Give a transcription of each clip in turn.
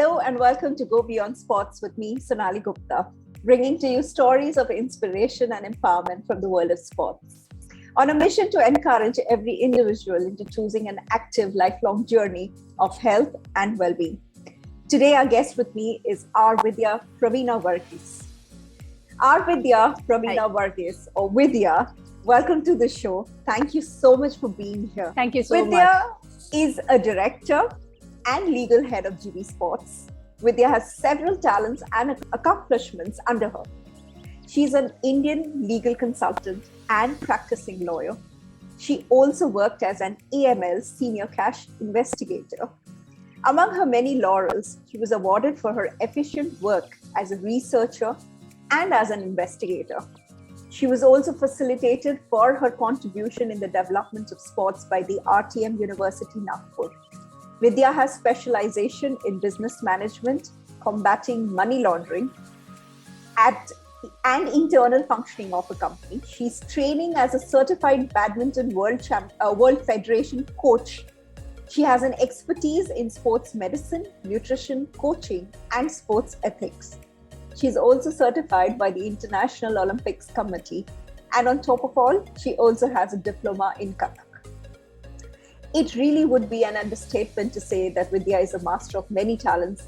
Hello and welcome to Go Beyond Sports with me, Sonali Gupta, bringing to you stories of inspiration and empowerment from the world of sports. On a mission to encourage every individual into choosing an active, lifelong journey of health and well-being. Today, our guest with me is R.Vidya Praveena Varghese. R.Vidya Praveena Varghese, or Vidya, welcome to the show. Thank you so much for being here. Thank you so much. Vidya is a director and legal head of Jibi Sports. Vidya has several talents and accomplishments under her. She's an Indian legal consultant and practicing lawyer. She also worked as an AML senior cash investigator. Among her many laurels, she was awarded for her efficient work as a researcher and as an investigator. She was also facilitated for her contribution in the development of sports by the RTM University, Nagpur. Vidya has specialization in business management, combating money laundering, and internal functioning of a company. She's training as a certified Badminton World Federation coach. She has an expertise in sports medicine, nutrition, coaching, and sports ethics. She's also certified by the International Olympics Committee. And on top of all, she also has a diploma in Kathak. It really would be an understatement to say that Vidya is a master of many talents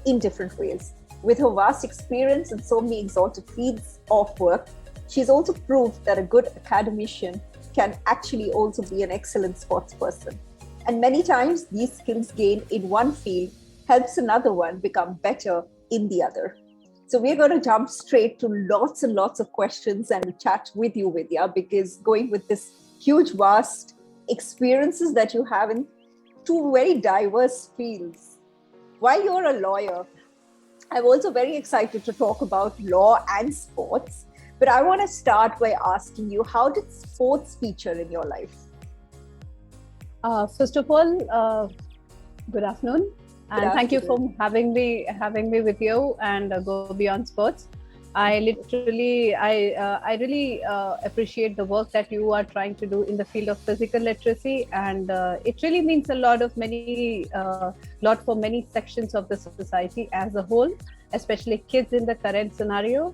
in different ways. With her vast experience in so many exotic fields of work, she's also proved that a good academician can actually also be an excellent sports person. And many times, these skills gained in one field helps another one become better in the other. So we're going to jump straight to lots and lots of questions and chat with you, Vidya, because going with this huge, vast experiences that you have in two very diverse fields. While you're a lawyer, I'm also very excited to talk about law and sports. But I want to start by asking you, how did sports feature in your life? First of all, good afternoon. And thank you for having me with you and Go Beyond Sports. I really appreciate the work that you are trying to do in the field of physical literacy, and it really means a lot for many sections of the society as a whole, especially kids in the current scenario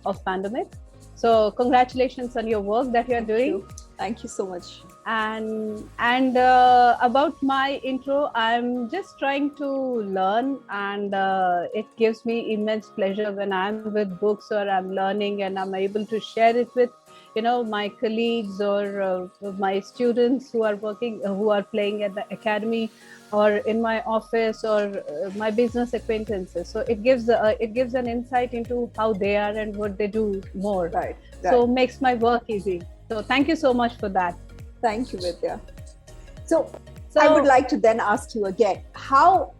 of pandemic. So congratulations on your work that you are doing. Thank you so much. And about my intro, I'm just trying to learn, and it gives me immense pleasure when I'm with books or I'm learning and I'm able to share it with my colleagues or my students who are playing at the academy or in my office or my business acquaintances. So it gives an insight into how they are and what they do more. Right. So it makes my work easy. So thank you so much for that. Thank you, Vidya. So I would like to then ask you again, how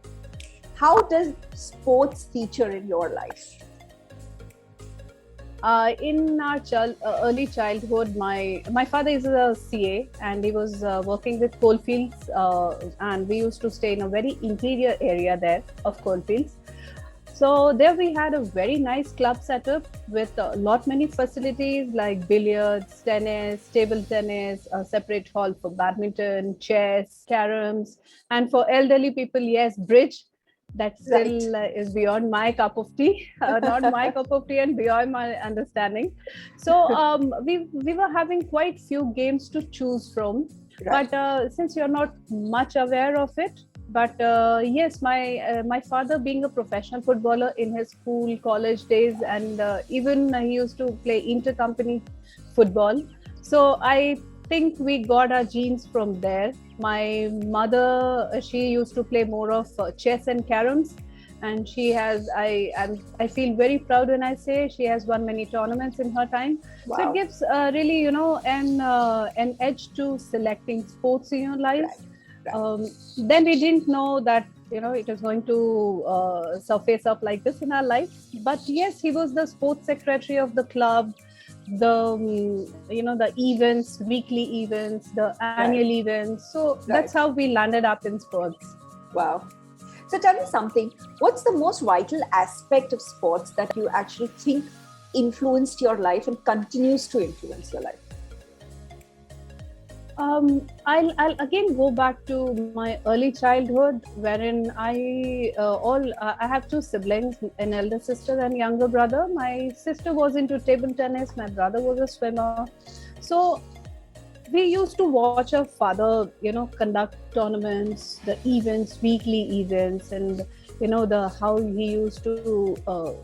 does sports feature in your life? In our early childhood, my father is a CA and he was working with coalfields, and we used to stay in a very interior area there of coalfields. So there we had a very nice club setup with many facilities like billiards, tennis, table tennis, a separate hall for badminton, chess, caroms, and for elderly people, yes, bridge. That still is beyond my cup of tea, not my cup of tea and beyond my understanding. So we were having quite few games to choose from, but since you're not much aware of it, but yes, my father being a professional footballer in his school, college days, and even he used to play intercompany football. So I think we got our genes from there. My mother, she used to play more of chess and caroms, and she has. I feel very proud when I say she has won many tournaments in her time. Wow. So it gives really an edge to selecting sports in your life. Then we didn't know that it was going to surface up like this in our life. But yes, he was the sports secretary of the club. The events, weekly events, the annual events. So that's how we landed up in sports. Wow. So tell me something. What's the most vital aspect of sports that you actually think influenced your life and continues to influence your life? I'll again go back to my early childhood, wherein I have two siblings, an elder sister and younger brother. My sister was into table tennis. My brother was a swimmer. So we used to watch our father, conduct tournaments, the events, weekly events, and the how he used to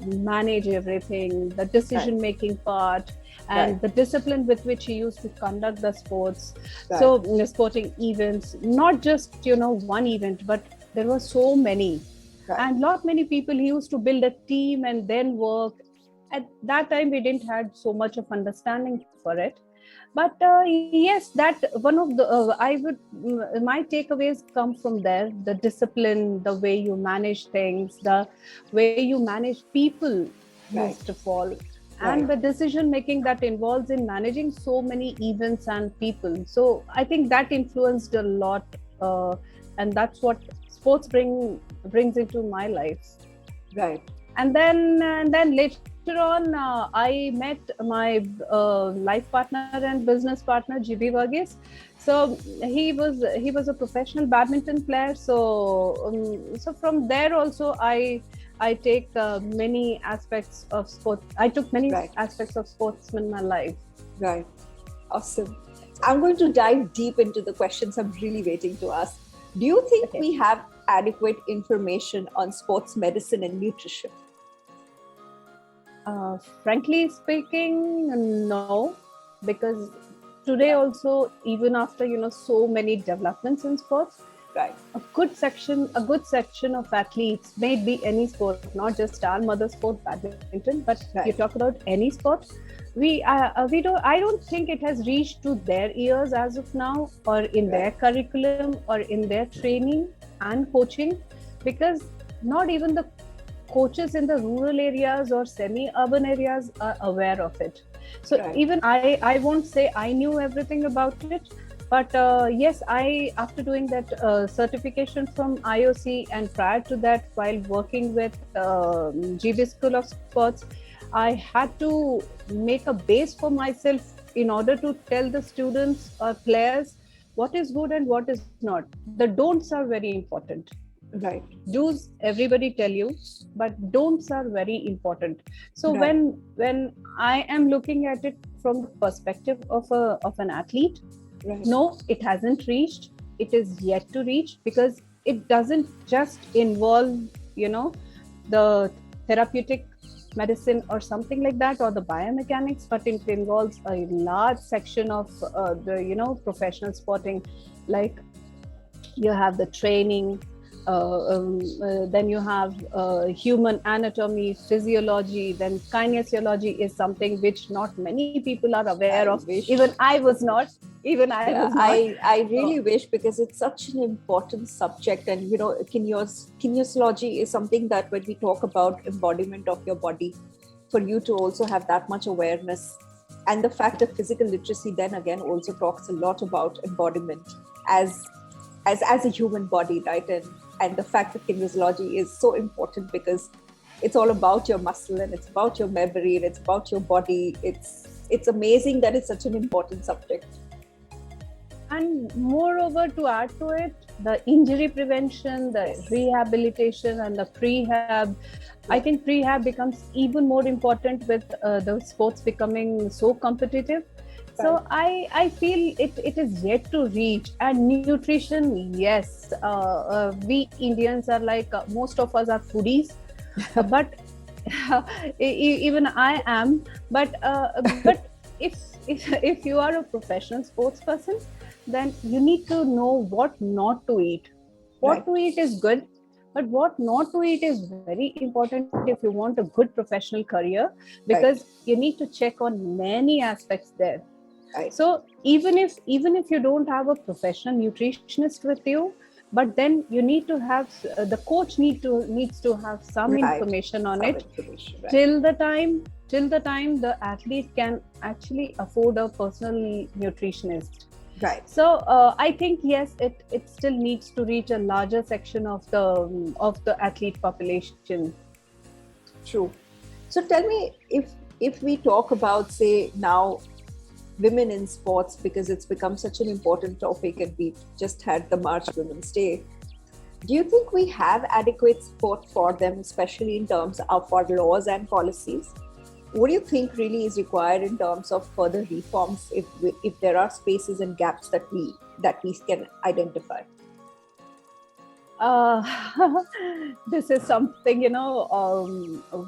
manage everything, the decision making part, and Right. the discipline with which he used to conduct the sports. Right. So sporting events, not just one event, but there were so many, Right. and lot many people. He used to build a team and then work. At that time we didn't had so much of understanding for it, but yes, that one of the my takeaways come from there: the discipline, the way you manage things, the way you manage people, Right. most of all, and Right. the decision making that involves in managing so many events and people. So I think that influenced a lot, and that's what sports brings into my life. Right. And then later on, I met my life partner and business partner, Jibi Varghese. So he was a professional badminton player. So from there also I take many aspects of sport. I took many Right. aspects of sports in my life. Right. Awesome. I'm going to dive deep into the questions I'm really waiting to ask. Do you think Okay. we have adequate information on sports medicine and nutrition? Frankly speaking, no, because today also, even after so many developments in sports, Right. a good section of athletes, may it be any sport, not just our mother sport, badminton, but you Right. talk about any sport. We don't. I don't think it has reached to their ears as of now, or in their Right. curriculum, or in their training and coaching, because not even the coaches in the rural areas or semi-urban areas are aware of it. So Right. even I won't say I knew everything about it, but yes, I, after doing that certification from IOC, and prior to that, while working with GB School of Sports, I had to make a base for myself in order to tell the students or players what is good and what is not. The don'ts are very important. Right. Do's everybody tell you, but don'ts are very important. So Right. when I am looking at it from the perspective of an athlete, Right. no, it hasn't reached. It is yet to reach, because it doesn't just involve, the therapeutic medicine or something like that, or the biomechanics, but it involves a large section of the professional sporting. Like, you have the training, then you have human anatomy, physiology, then kinesiology is something which not many people are aware I of. wish. Even I was not. Yeah, Was not. I really wish, because it's such an important subject. And kinesiology is something that when we talk about embodiment of your body, for you to also have that much awareness, and the fact of physical literacy then again also talks a lot about embodiment as a human body, right? And the fact that kinesiology is so important, because it's all about your muscle, and it's about your memory, and it's about your body. It's amazing that it's such an important subject. And moreover, to add to it, the injury prevention, the rehabilitation, and the prehab. I think prehab becomes even more important with the sports becoming so competitive. So I feel it is yet to reach. And nutrition, yes, we Indians are like, most of us are foodies, but even I am. But if you are a professional sports person, then you need to know what not to eat. What to eat is good, but what not to eat is very important if you want a good professional career, because you need to check on many aspects there. Right. So even if you don't have a professional nutritionist with you, but then you need to have the coach needs to have some information on it, till the time the athlete can actually afford a personal nutritionist. Right. So I think yes, it still needs to reach a larger section of the athlete population. True. So tell me, if we talk about, say, now women in sports, because it's become such an important topic, and we just had the March Women's Day. Do you think we have adequate support for them, especially in terms of our laws and policies? What do you think really is required in terms of further reforms, if there are spaces and gaps that we can identify? This is something,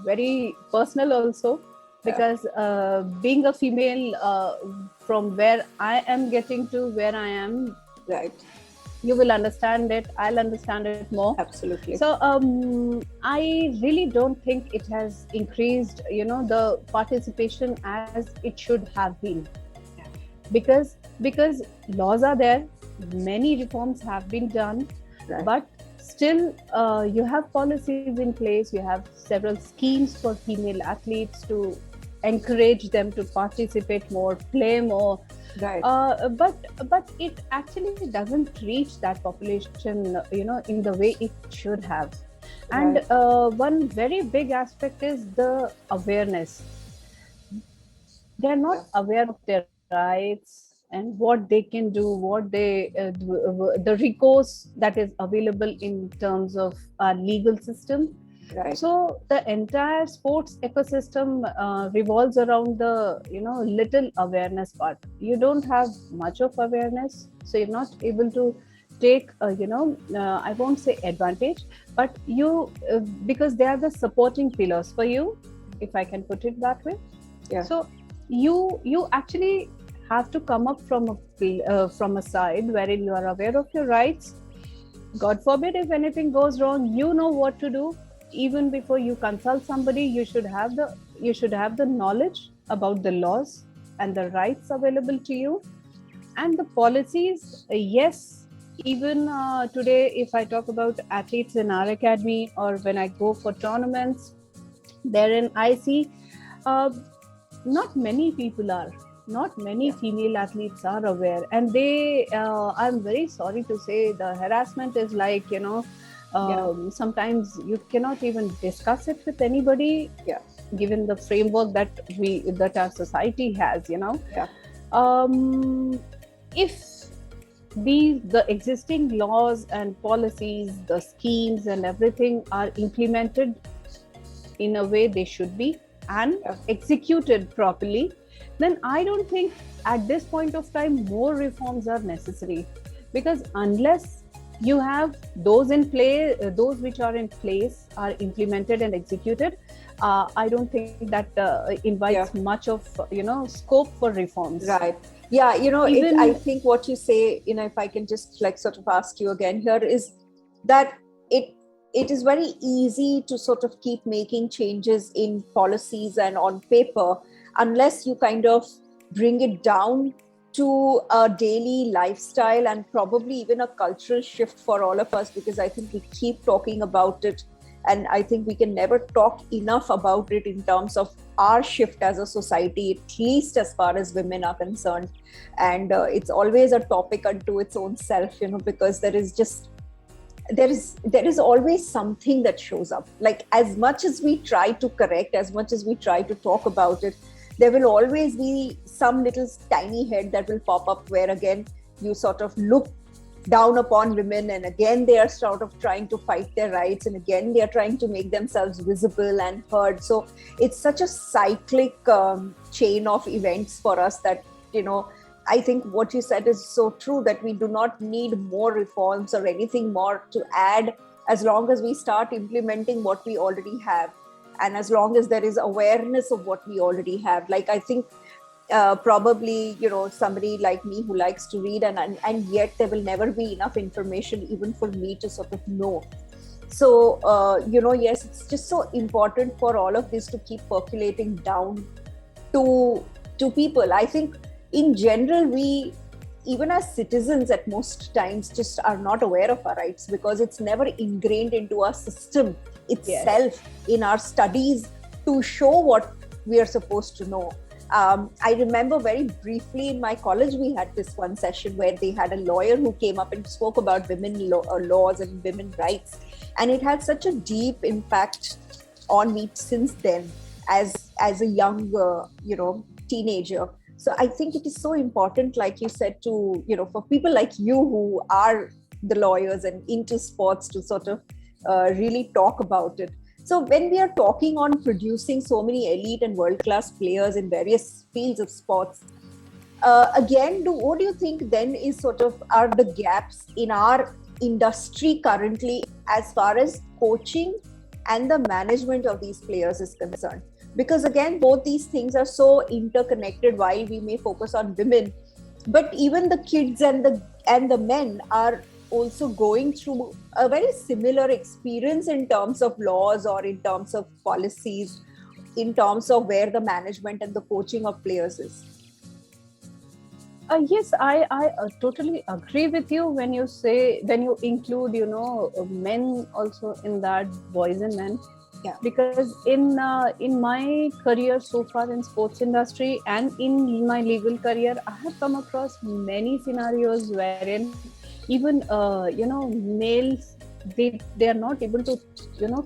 very personal also, because being a female, from where I am getting to where I am, Right. you will understand it, I'll understand it more. Absolutely. So I really don't think it has increased, the participation as it should have been. Yeah. Because laws are there, many reforms have been done, Right. but still you have policies in place, you have several schemes for female athletes to encourage them to participate more, play more. Right. But it actually doesn't reach that population, in the way it should have. And Right. one very big aspect is the awareness. They're not aware of their rights and what they can do, what they the recourse that is available in terms of our legal system. Right. So the entire sports ecosystem revolves around the little awareness part. You don't have much of awareness, so you're not able to take I won't say advantage, but you because they are the supporting pillars for you, if I can put it that way. Yeah. So you actually have to come up from a side wherein you are aware of your rights. God forbid if anything goes wrong, you know what to do. Even before you consult somebody, you should have the knowledge about the laws and the rights available to you, and the policies. Yes, even today, if I talk about athletes in our academy, or when I go for tournaments, therein I see not many female athletes are aware, and I'm very sorry to say, the harassment is like, sometimes you cannot even discuss it with anybody, given the framework that our society has. If the existing laws and policies, the schemes and everything are implemented in a way they should be and executed properly, then I don't think at this point of time more reforms are necessary. Because unless you have those in play, those which are in place are implemented and executed, I don't think that invites much of scope for reforms. Right. Yeah. I think what you say, if I can just sort of ask you again here, is that it is very easy to sort of keep making changes in policies and on paper, unless you kind of bring it down to a daily lifestyle and probably even a cultural shift for all of us, because I think we keep talking about it, and I think we can never talk enough about it in terms of our shift as a society, at least as far as women are concerned. And it's always a topic unto its own self, because there is always something that shows up. Like, as much as we try to correct, as much as we try to talk about it, there will always be some little tiny head that will pop up, where again you sort of look down upon women, and again they are sort of trying to fight their rights, and again they are trying to make themselves visible and heard. So it's such a cyclic chain of events for us that, I think what you said is so true, that we do not need more reforms or anything more to add, as long as we start implementing what we already have, and as long as there is awareness of what we already have. Like, I think probably, somebody like me who likes to read, and yet there will never be enough information even for me to sort of know. So, yes, it's just so important for all of this to keep percolating down to people. I think in general, we, even as citizens, at most times just are not aware of our rights, because it's never ingrained into our system itself, in our studies, to show what we are supposed to know. I remember very briefly in my college, we had this one session where they had a lawyer who came up and spoke about women laws and women rights. And it had such a deep impact on me since then, as a young, teenager, So I think it is so important, like you said, to, for people like you who are the lawyers and into sports, to sort of really talk about it. So when we are talking on producing so many elite and world-class players in various fields of sports, again, what do you think then is sort of are the gaps in our industry currently as far as coaching and the management of these players is concerned? Because again, both these things are so interconnected. While we may focus on women, but even the kids and the men are also going through a very similar experience in terms of laws or in terms of policies, in terms of where the management and the coaching of players is. Yes, I totally agree with you when you say, when you include, men also in that, boys and men. Yeah. Because in my career so far in sports industry and in my legal career, I have come across many scenarios wherein even males, they are not able to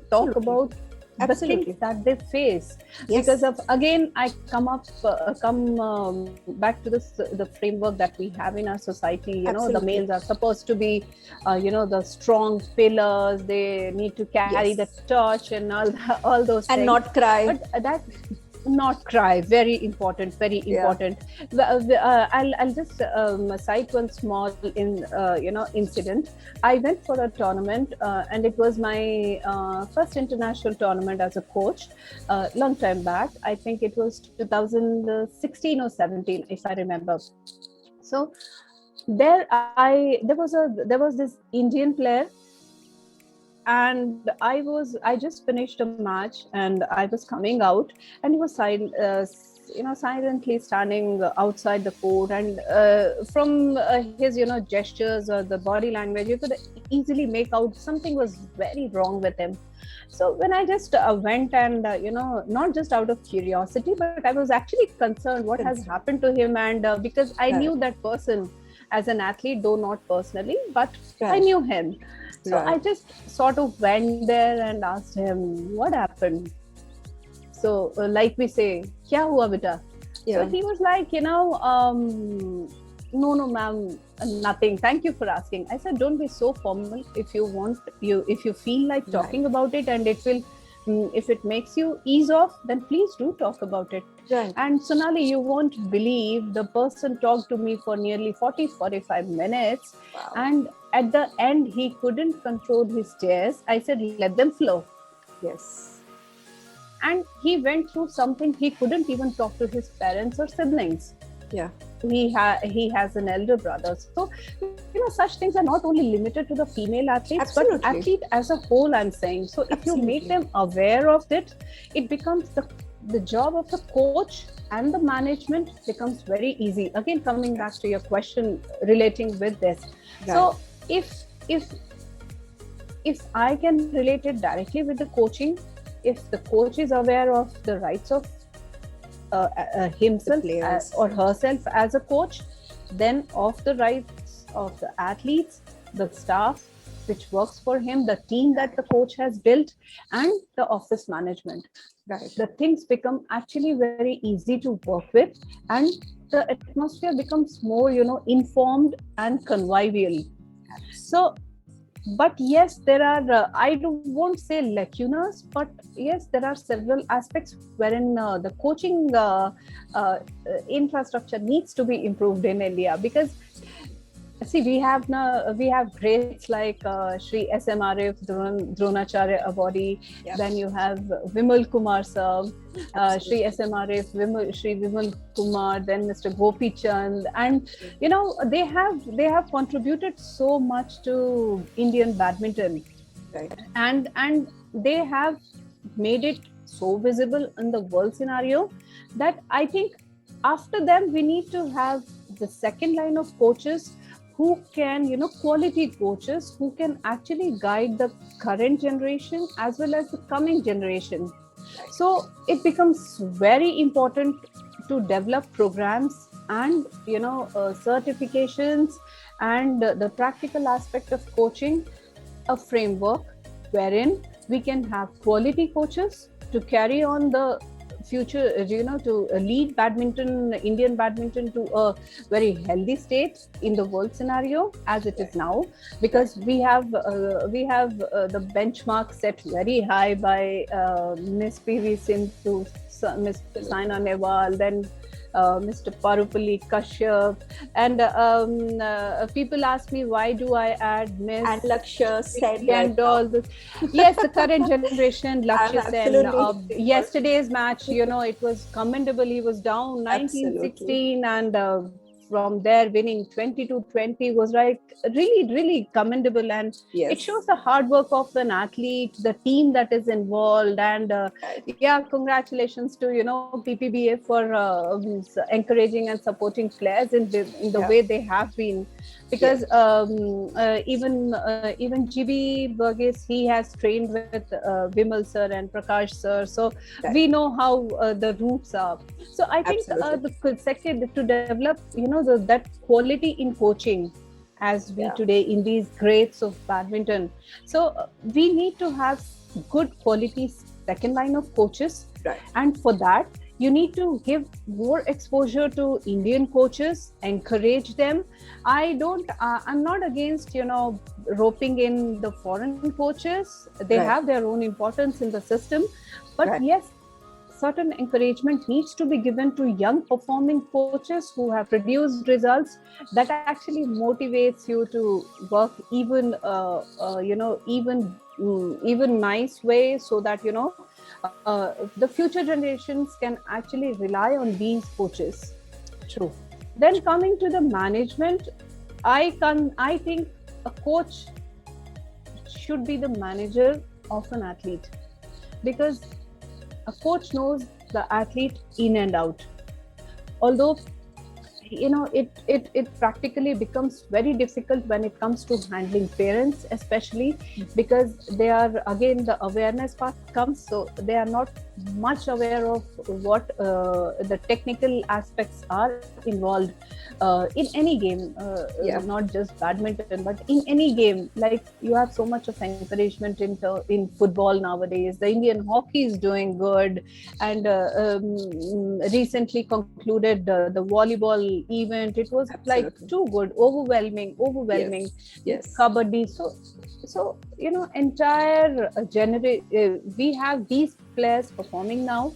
talk about the things that they face. Yes. Because of, again, I come back to the framework that we have in our society. The males are supposed to be the strong pillars. They need to carry the torch and all those and things, not cry. but that not cry, very important. I'll just cite one small incident. I went for a tournament, and it was my first international tournament as a coach, long time back. I think it was 2016 or 17, if I remember. So there was this Indian player, and I just finished a match, and I was coming out, and he was silently standing outside the court, and from his gestures or the body language, you could easily make out something was very wrong with him. So when I just went and not just out of curiosity, but I was actually concerned what has happened to him, and because I knew that person as an athlete, though not personally, but I knew him. So I just sort of went there and asked him, what happened? So like we say, kya hua beta? So he was like, no, ma'am, nothing. Thank you for asking. I said, don't be so formal. If you feel like talking about it, and it will, if it makes you ease off, then please do talk about it. Right. And Sonali, you won't believe, the person talked to me for nearly 45 minutes. Wow. And at the end, he couldn't control his tears. I said, let them flow. Yes. And he went through something. He couldn't even talk to his parents or siblings. Yeah. He has an elder brother. So, such things are not only limited to the female athletes, but athlete as a whole, I'm saying. So if you make them aware of it, it becomes the job of the coach and the management becomes very easy. Again, coming back to your question relating with this. Right. So if I can relate it directly with the coaching, if the coach is aware of the rights of himself or herself as a coach, then of the rights of the athletes, the staff which works for him, the team that the coach has built, and the office management. Right. The things become actually very easy to work with, and the atmosphere becomes more, informed and convivial. So, but yes, there are, I won't say lacunas, but yes, there are several aspects wherein the coaching infrastructure needs to be improved in India. Because see, we have greats like Shri SMRF Dronacharya Awardee. Yeah. Then you have Vimal Kumar sir, Shri SMRF Shri Vimal Kumar, then Mr. Gopi Chand, and they have contributed so much to Indian badminton, right? And they have made it so visible in the world scenario that I think after them we need to have the second line of coaches who can, quality coaches who can actually guide the current generation as well as the coming generation. So it becomes very important to develop programs and, certifications and the practical aspect of coaching, a framework wherein we can have quality coaches to carry on the future, to lead badminton, Indian badminton, to a very healthy state in the world scenario as it is now, because we have the benchmark set very high by Miss PV Sindhu, Miss Saina Nehwal, then Mr. Parupalli Kashyap, and people ask me, why do I add Miss And Lakshya said and all this? Yes, the current generation, Lakshya Sen. Yesterday's match, it was commendable. He was down 19-16, and from there winning 20-20 was like really, really commendable, and it shows the hard work of an athlete, the team that is involved, and congratulations to PPBA for encouraging and supporting players in the way they have been, because even Jibi Varghese, he has trained with Vimal sir and Prakash sir, so we know how the roots are. So I think the second, to develop that quality in coaching, as we today in these grades of badminton, so we need to have good quality second line of coaches, and for that you need to give more exposure to Indian coaches, encourage them. I'm not against roping in the foreign coaches. They have their own importance in the system, but yes, certain encouragement needs to be given to young performing coaches who have produced results that actually motivates you to work even even nice way, so that the future generations can actually rely on these coaches. True. Then coming to the management, I think a coach should be the manager of an athlete, because a coach knows the athlete in and out. Although it practically becomes very difficult when it comes to handling parents, especially because they are, again, the awareness part comes, so they are not much aware of what the technical aspects are involved in any game, not just badminton, but in any game. Like, you have so much of encouragement in football nowadays. The Indian hockey is doing good, and recently concluded the volleyball event. It was like too good, overwhelming. Yes. Kabaddi. So entire we have these players performing now,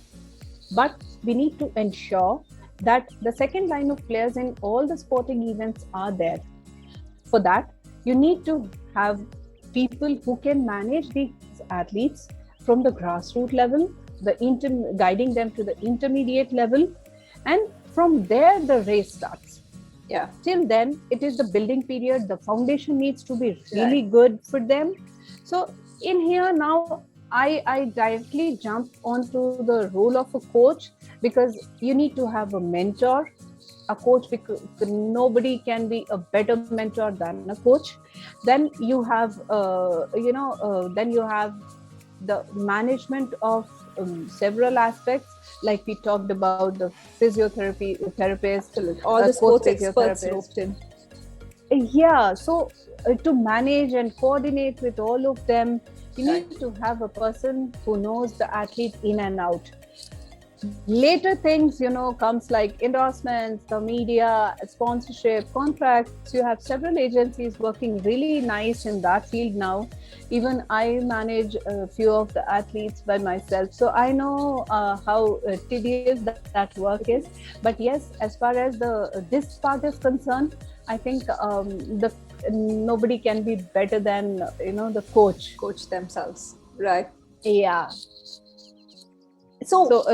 but we need to ensure that the second line of players in all the sporting events are there. For that, you need to have people who can manage these athletes from the grassroots level, guiding them to the intermediate level, and from there the race starts. Till then, it is the building period. The foundation needs to be really good for them. So in here now, I directly jump onto the role of a coach, because you need to have a mentor, a coach, because nobody can be a better mentor than a coach. Then you have then you have the management of several aspects, like we talked about the physiotherapy therapist, all the sports experts roped in. So to manage and coordinate with all of them, you need to have a person who knows the athlete in and out. Later things, comes like endorsements, the media, sponsorship, contracts. You have several agencies working really nice in that field now. Even I manage a few of the athletes by myself, so I know how tedious that work is. But yes, as far as this part is concerned, I think nobody can be better than the coach themselves, right? So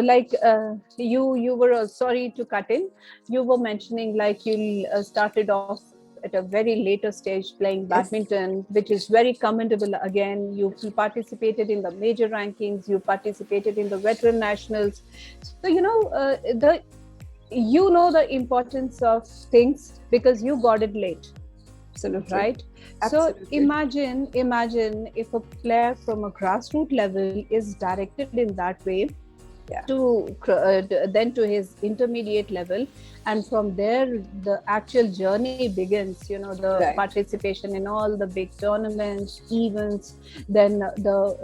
you were, sorry to cut in, you were mentioning like you started off at a very later stage playing badminton, which is very commendable. Again, you participated in the major rankings, you participated in the veteran nationals. So the importance of things because you got it late. Absolutely. Right? Absolutely. So imagine if a player from a grassroots level is directed in that way, Yeah. then to his intermediate level, and from there the actual journey begins, the Right. participation in all the big tournaments, events. Then the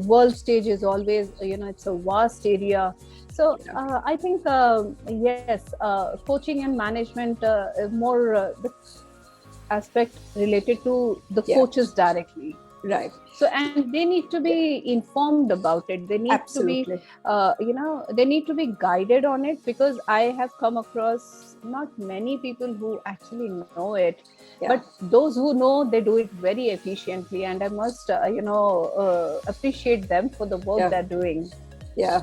world stage is always, it's a vast area. So Yeah. I think yes, coaching and management more the aspect related to the Yeah. coaches directly. Right. So, and they need to Yeah. be informed about it, they need to be Absolutely. they need to be guided on it, because I have come across not many people who actually know it, but Yeah. those who know, they do it very efficiently, and I must appreciate them for the work Yeah. they're doing. Yeah.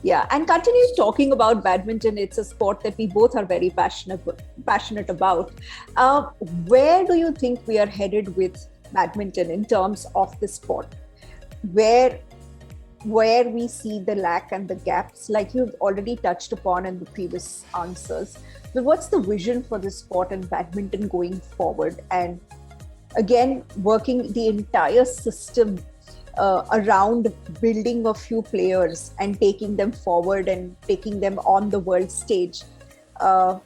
Yeah. And continue talking about badminton. It's a sport that we both are very passionate about. Uh, where do you think we are headed with badminton in terms of the sport? Where where we see the lack and the gaps, like you've already touched upon in the previous answers. But what's the vision for this sport and badminton going forward? And again, working the entire system around building a few players and taking them forward and taking them on the world stage. Uh,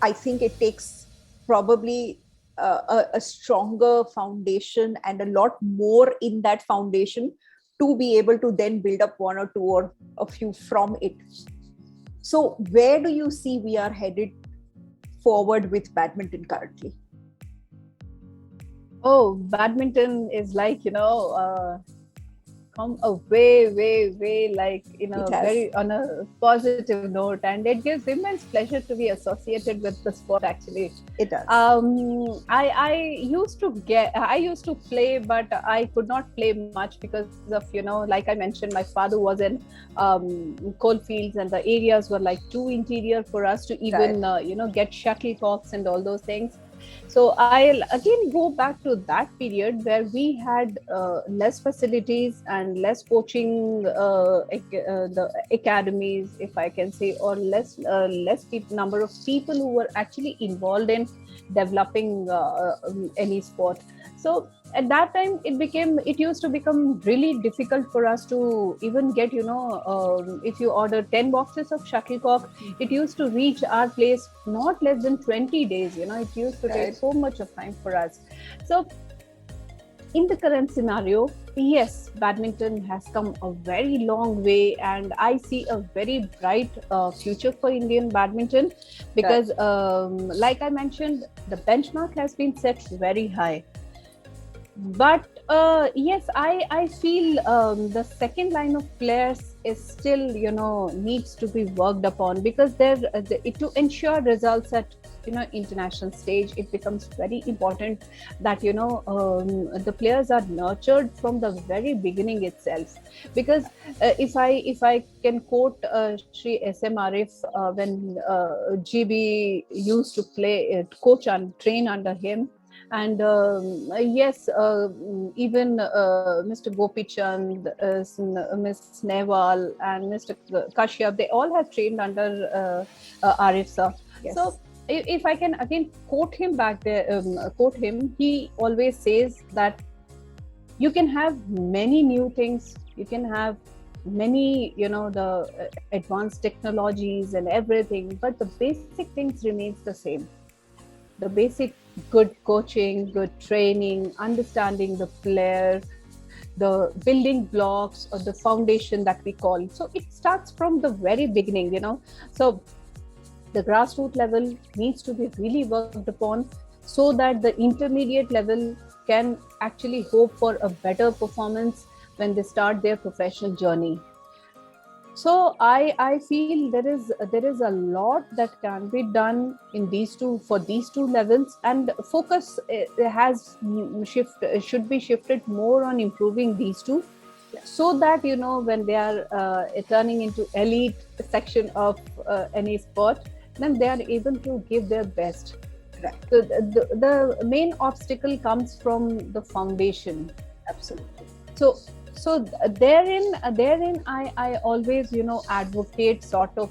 I think it takes probably a stronger foundation and a lot more in that foundation to be able to then build up one or two or a few from it. So, where do you see we are headed forward with badminton currently? Oh, badminton is like, come a way, like, It has. very on a positive note, and it gives immense pleasure to be associated with the sport, actually. It does. I used to play, but I could not play much because of, like I mentioned, my father was in coal fields, and the areas were like too interior for us to even Right. get shuttlecocks and all those things. So I'll again go back to that period where we had less facilities and less coaching, the academies, if I can say, or less number of people who were actually involved in developing any sport. So at that time, it used to become really difficult for us to even get, if you order 10 boxes of shuttlecock, it used to reach our place not less than 20 days. It used to take Right. so much of time for us. So in the current scenario, yes, badminton has come a very long way, and I see a very bright future for Indian badminton, because like I mentioned, the benchmark has been set very high. But yes, I feel the second line of players is still, needs to be worked upon, because to ensure results at, international stage, it becomes very important that, the players are nurtured from the very beginning itself. Because if I can quote Shri SM Arif, when GB used to play, coach and train under him, and yes, even Mr. Gopichand, Miss Nehwal, and Mr. Kashyap, they all have trained under Arif sir. Yes. So if I can again quote him back there, quote him, he always says that you can have many new things, you can have many, the advanced technologies and everything, but the basic things remains the same. The basic good coaching, good training, understanding the player, the building blocks or the foundation that we call. So it starts from the very beginning, So the grassroots level needs to be really worked upon, so that the intermediate level can actually hope for a better performance when they start their professional journey. So I feel there is a lot that can be done in these two, for these two levels, and focus should be shifted more on improving these two, so that, when they are turning into elite section of any sport, then they are able to give their best. Right. So the main obstacle comes from the foundation. Absolutely. So therein I always, advocate sort of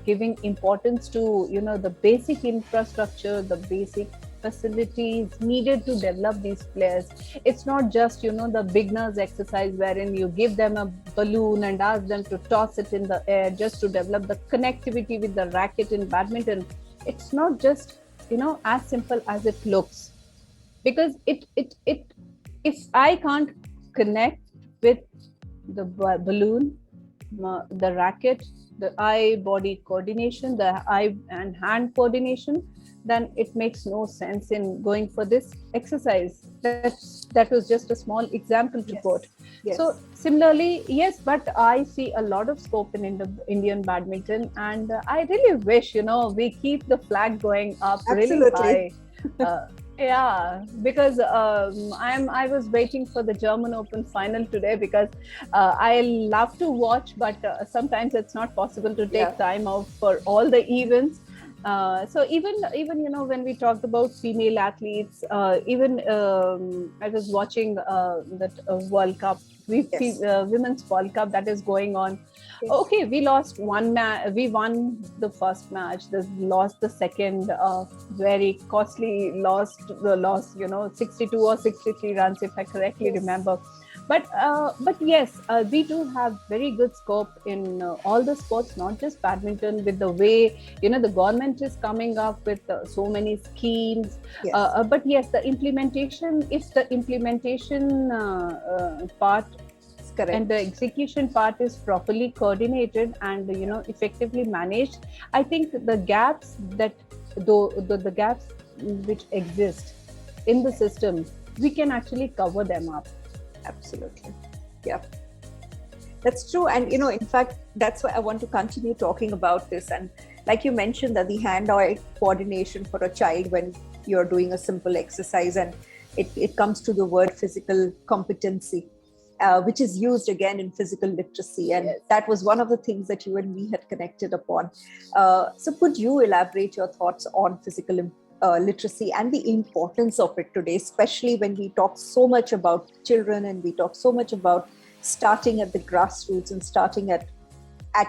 giving importance to, the basic infrastructure, the basic facilities needed to develop these players. It's not just, the beginners exercise wherein you give them a balloon and ask them to toss it in the air just to develop the connectivity with the racket in badminton. It's not just, as simple as it looks, because it if I can't connect with the balloon, the racket, the eye body coordination, the eye and hand coordination, then it makes no sense in going for this exercise. That was just a small example to quote. Yes. So similarly, yes, but I see a lot of scope in Indian badminton, and I really wish, we keep the flag going up really high. Yeah, because I was waiting for the German Open final today, because I love to watch, but sometimes it's not possible to take time out for all the events. So even when we talked about female athletes, even I was watching that World Cup, Women's World Cup that is going on. Yes. Okay, we lost one match. We won the first match. Lost the second. Very costly. Lost 62 or 63 runs, if I correctly remember. But yes, we do have very good scope in all the sports, not just badminton. With the way the government is coming up with so many schemes. Yes. But yes, the implementation. If the implementation part and the execution part is properly coordinated and effectively managed, I think the gaps the gaps which exist in the system, we can actually cover them up. Absolutely. Yeah, that's true. And in fact, that's why I want to continue talking about this. And like you mentioned, that the hand-eye coordination for a child when you're doing a simple exercise, and it comes to the word physical competency, which is used again in physical literacy. And that was one of the things that you and me had connected upon. So could you elaborate your thoughts on physical literacy and the importance of it today, especially when we talk so much about children and we talk so much about starting at the grassroots and starting at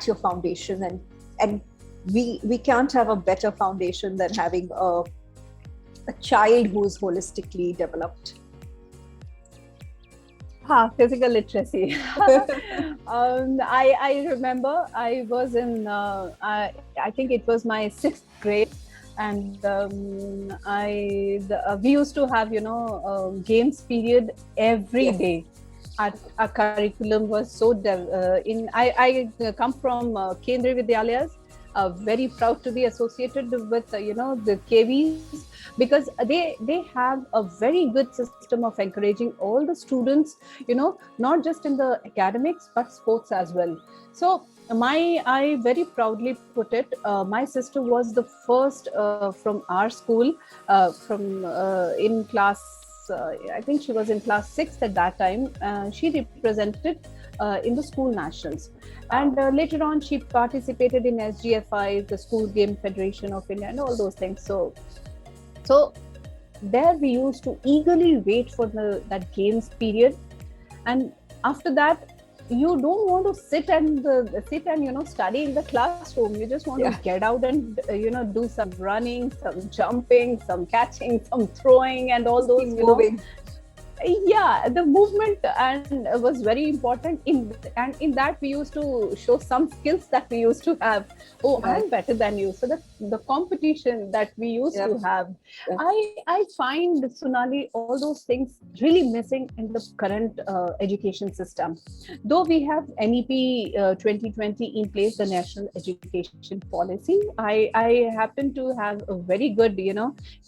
your foundation, and we can't have a better foundation than having a child who is holistically developed. Physical literacy. I remember I was in I think it was my 6th grade, and we used to have games period every day. Our curriculum was so I come from Kendriya Vidyalayas, very proud to be associated with the KVs, because they have a very good system of encouraging all the students, not just in the academics but sports as well. So I very proudly put it, my sister was the first from our school, in class, I think she was in class 6th at that time. She represented in the school nationals, and later on she participated in SGFI, the School Game Federation of India, and all those things. So there we used to eagerly wait for that games period, and after that you don't want to sit and study in the classroom. You just want to get out and do some running, some jumping, some catching, some throwing, and all those moving. The movement and was very important in that we used to show some skills that we used to have. I'm better than you. So the competition that we used to have, I find, Sonali, all those things really missing in the current education system. Though we have NEP 2020 in place, the National Education Policy, I happen to have a very good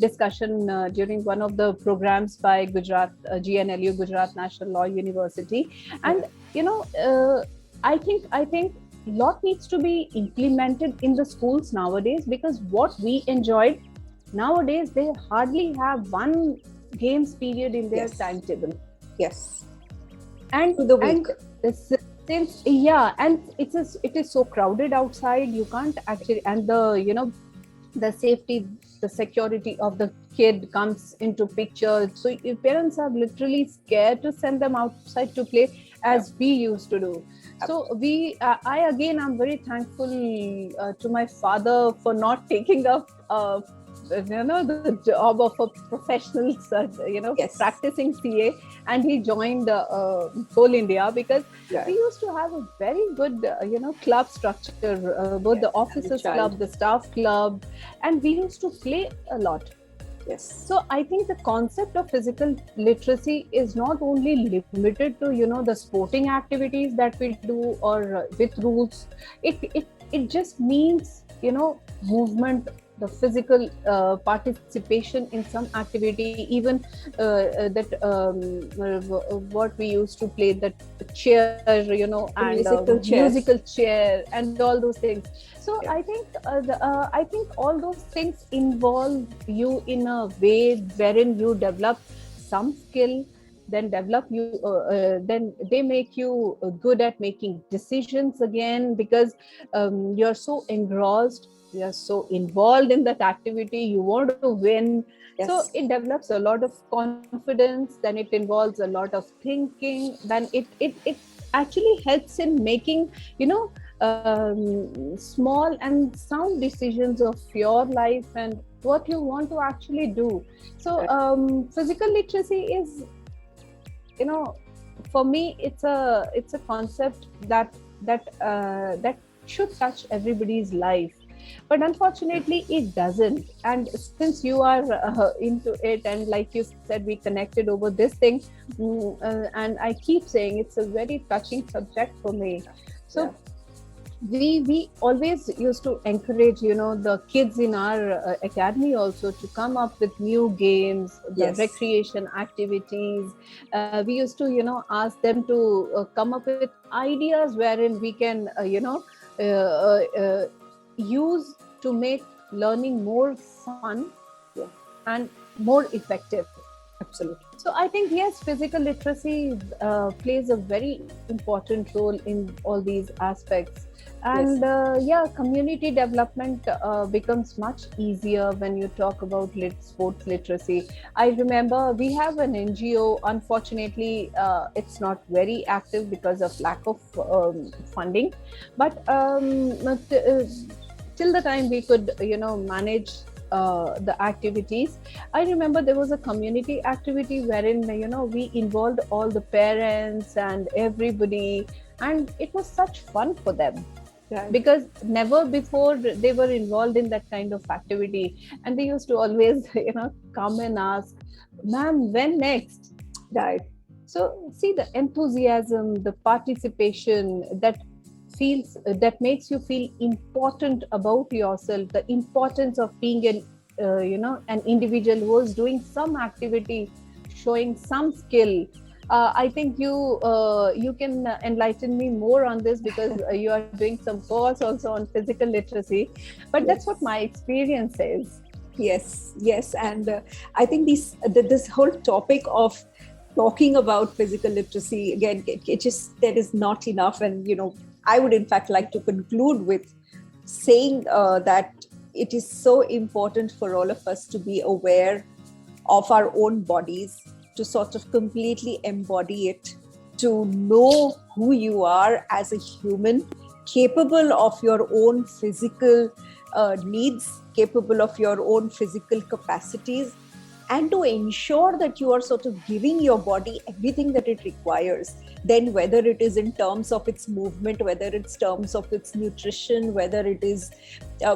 discussion during one of the programs by Gujarat GNLU, Gujarat National Law University, and I think lot needs to be implemented in the schools nowadays, because what we enjoyed nowadays, they hardly have one games period in their timetable. Yes, and to the week. Since it is so crowded outside, you can't actually, and the safety, the security of the kid comes into picture. So your parents are literally scared to send them outside to play as we used to do. So I'm very thankful to my father for not taking up the job of a professional, Yes. practicing CA, and he joined Coal India because Right. we used to have a very good, club structure, both the Yes. As a officers club, child. the staff club, and we used to play a lot. Yes. So I think the concept of physical literacy is not only limited to the sporting activities that we do or with rules. It just means movement, the physical participation in some activity, even that what we used to play, that chair, The and musical chairs. musical chair and all those things. So Yeah. I think all those things involve you in a way wherein you develop some skill, then develop you, then they make you good at making decisions again, because you're so engrossed, you're so involved in that activity, you want to win. So Yes. it develops a lot of confidence, then it involves a lot of thinking, then it actually helps in making small and sound decisions of your life and what you want to actually do. So Right. physical literacy is, for me, it's a concept that should touch everybody's life, but unfortunately it doesn't. And since you are into it, and like you said, we connected over this thing, and I keep saying it's a very touching subject for me. Yeah. So we always used to encourage the kids in our academy also to come up with new games, the Yes. recreation activities. We used to ask them to come up with ideas wherein we can use to make learning more fun Yeah. and more effective. Absolutely. So I think, yes, physical literacy plays a very important role in all these aspects. Yes. And yeah, community development becomes much easier when you talk about sports literacy. I remember we have an NGO. Unfortunately, it's not very active because of lack of funding. But till the time we could, manage the activities, I remember there was a community activity wherein we involved all the parents and everybody, and it was such fun for them. Right. Because never before they were involved in that kind of activity, and they used to always come and ask, "Ma'am, when next?" Right. So see, the enthusiasm, the participation that makes you feel important about yourself, the importance of being an individual who is doing some activity, showing some skill. I think you can enlighten me more on this, because you are doing some course also on physical literacy. But that's what Yes. my experience is. Yes. Yes. And I think this whole topic of talking about physical literacy, again, it just, there is not enough. And I would in fact like to conclude with saying that it is so important for all of us to be aware of our own bodies, to sort of completely embody it, to know who you are as a human, capable of your own physical needs, capable of your own physical capacities, and to ensure that you are sort of giving your body everything that it requires. Then whether it is in terms of its movement, whether it's terms of its nutrition, whether it is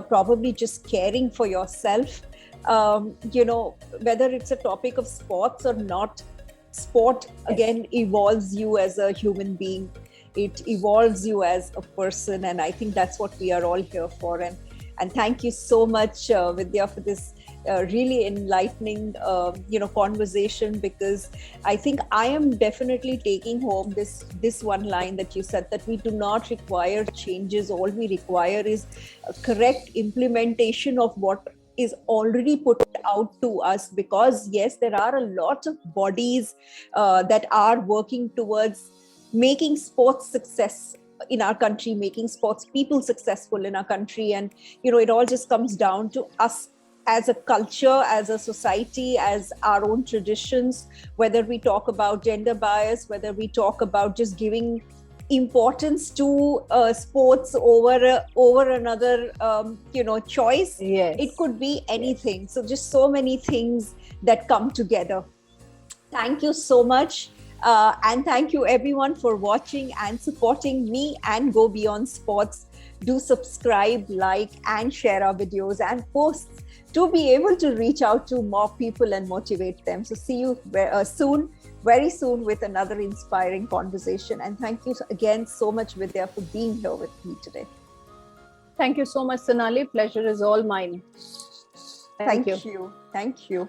probably just caring for yourself, whether it's a topic of sports or not, sport again evolves you as a human being. It evolves you as a person, and I think that's what we are all here for. And thank you so much, Vidya, for this really enlightening conversation, because I think I am definitely taking home this one line that you said, that we do not require changes. All we require is a correct implementation of what is already put out to us. Because yes, there are a lot of bodies that are working towards making sports success in our country, making sports people successful in our country. And it all just comes down to us as a culture, as a society, as our own traditions, whether we talk about gender bias, whether we talk about just giving importance to sports over another choice. Yes. It could be anything. So just so many things that come together. Thank you so much. And thank you everyone for watching and supporting me and Go Beyond Sports. Do subscribe, like, and share our videos and posts to be able to reach out to more people and motivate them. So see you very soon with another inspiring conversation. And thank you again so much, Vidya, for being here with me today. Thank you so much, Sonali. Pleasure is all mine. Thank you. Thank you.